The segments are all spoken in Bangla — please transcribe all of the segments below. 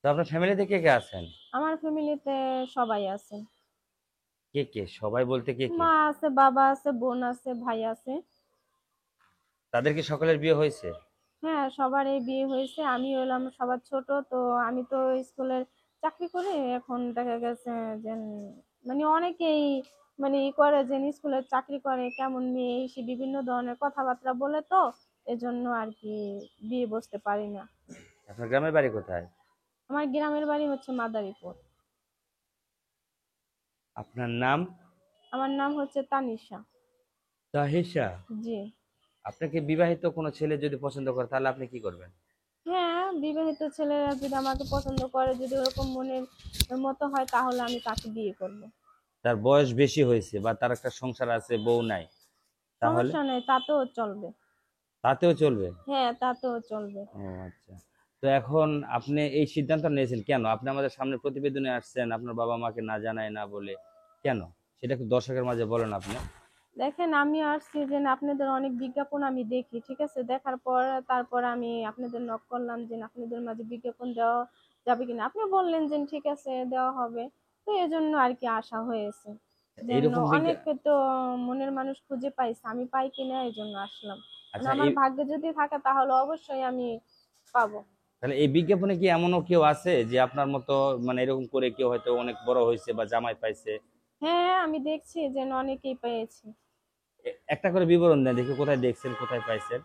তো আপনার ফ্যামিলিতে কে কে আছেন? আমার ফ্যামিলিতে সবাই আছে। কে কে সবাই বলতে কে কে? মা আছে, বাবা আছে, বোন আছে, ভাই আছে। তাদের কি সকলের বিয়ে হয়েছে? হ্যাঁ, সবারই বিয়ে হয়েছে। আমি হলাম সবার ছোট। তো আমি তো স্কুলের চাকরি করি। এখন দেখা গেছে যে মানে অনেকেই মানে করে যে স্কুলের চাকরি করে কেমন মেয়ে সে বিভিন্ন ধরনের কথাবার্তা বলে, তো এজন্য আর কি বিয়ে বসতে পারি না। আপনার গ্রামের বাড়ি কোথায়? আমার গ্রামের বাড়ি হচ্ছে মাদারীপুর। আপনার নাম? আমার নাম হচ্ছে তানিশা। তাহেসা। জি। আপনাকে বিবাহিত কোনো ছেলে যদি পছন্দ করে তাহলে আপনি কি করবেন? হ্যাঁ, বিবাহিত ছেলেরা যদি আমাকে পছন্দ করে, যদি ওরকম মনের মতো হয়, তাহলে আমি তাকে বিয়ে করব। তার বয়স বেশি হয়েছে বা তার একটা সংসার আছে, বউ নাই, তাহলে? সমস্যা নেই, তাতেও চলবে। তাতেও চলবে? হ্যাঁ, তাতেও চলবে। ও আচ্ছা। তো এখন আপনি এই সিদ্ধান্ত নিয়েছেন কেন? আপনি আমাদের সামনে প্রতিবেদনে আসছেন আপনার বাবা মাকে না জানায় না বলে, কেন? সেটা একটু দর্শকের মাঝে বলেন আপনি। দেখেন, আমি আসছি যে আপনাদের অনেক বিজ্ঞাপন আমি দেখি, ঠিক আছে? দেখার পর তারপর আমি আপনাদের নক করলাম যে আপনাদের মাঝে বিজ্ঞাপন দেওয়া যাবে কিনা। আপনি বললেন যে ঠিক আছে, দেওয়া হবে। তো এজন্য আর কি আসা হয়েছে। যেন এইরকম অনেকে তো মনের মানুষ খুঁজে পাইছে, আমি পাই কিনা এই জন্য আসলাম। মানে আচ্ছা, আমার ভাগ্যে যদি থাকে তাহলে অবশ্যই আমি পাবো। তাহলে এই বিজ্ঞাপনে কি এমনও কেউ আছে যে আপনার মতো, মানে এরকম করে কেউ হয়তো অনেক বড় হয়েছে বা জামাই পাইছে? হ্যাঁ, আমি দেখছি যে অনেকেই পেয়েছি। একটা করে বিবরণ দেন দেখি, কোথায় দেখছেন, কোথায় পাইছেন?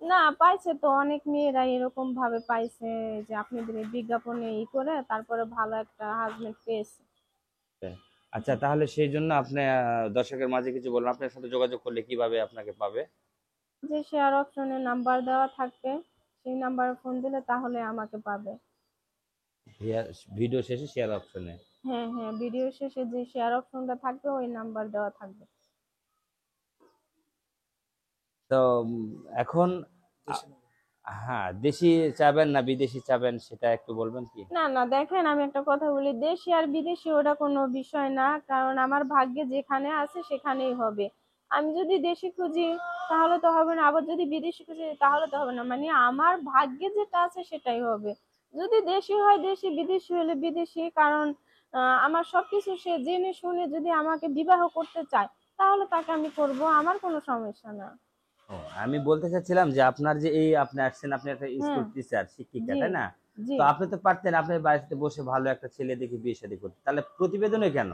না, পাইছে তো অনেক মেয়েরা এরকম ভাবে পাইছে যে আপনাদের এই বিজ্ঞাপনে করে তারপরে ভালো একটা হাজবেন্ড পেয়েছে। হ্যাঁ। আচ্ছা, জি। তাহলে সেই জন্য আপনি দর্শকের মাঝে কিছু বলুন, আপনার সাথে যোগাযোগ করলে কিভাবে আপনাকে পাবে? যে শেয়ার অপশনে নাম্বার দেওয়া থাকবে, সেই নাম্বারে ফোন দিলে তাহলে আমাকে পাবে। ভিডিও শেষে শেয়ার অপশনে। হ্যাঁ, হ্যাঁ, ভিডিও শেষে যে শেয়ার অপশনটা থাকবে ওই নাম্বার দেওয়া থাকবে। তো এখন আ- হ্যাঁ, দেশি চাবেন না বিদেশি চাবেন সেটা একটু বলবেন কি? না, না, দেখেন, আমি একটা কথা বলি, দেশি আর বিদেশি ওটা কোনো বিষয় না, কারণ আমার ভাগ্যে যেখানে আছে সেখানেই হবে। আমি যদি দেশি খুঁজি তাহলে তো হবে না, আবার যদি বিদেশি খুঁজি তাহলে তো হবে না, মানে আমার ভাগ্যে যেটা আছে সেটাই হবে। যদি দেশি হয় দেশি, বিদেশি হলে বিদেশি, কারণ আমার সবকিছু সে জেনে শুনে যদি আমাকে বিবাহ করতে চায় তাহলে তাকে আমি করব, আমার কোনো সমস্যা না। ও, আমি বলতে চাচ্ছিলাম যে আপনার যে এই আপনি আসছেন, আপনি একটা হ্যাঁ। স্কুল টিচার, শিক্ষিকা, জি। তাই না? জি। তো আপনি তো পারতেন আপনার বাড়িতে বসে ভালো একটা ছেলে দেখে বিয়ে শাদী করতে, তাহলে প্রতিবেদনে কেন?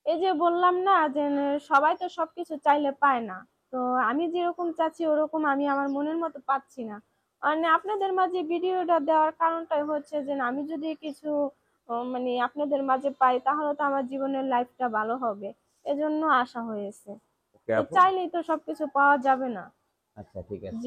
এই যে বললাম না যে সবাই তো সবকিছু চাইলে পায় না। তো আমি যেরকম চাচ্ছি ওরকম আমি আমার মনের মতো পাচ্ছি না। মানে আপনাদের মাঝে ভিডিওটা দেওয়ার কারণটাই হচ্ছে যে আমি যদি কিছু মানে আপনাদের মাঝে পাই তাহলে তো আমার জীবনের লাইফটা ভালো হবে। এজন্য আসা হয়েছে। ওকে তো আপু। চাইলেই তো সবকিছু পাওয়া যাবে না। আচ্ছা, ঠিক আছে। জি।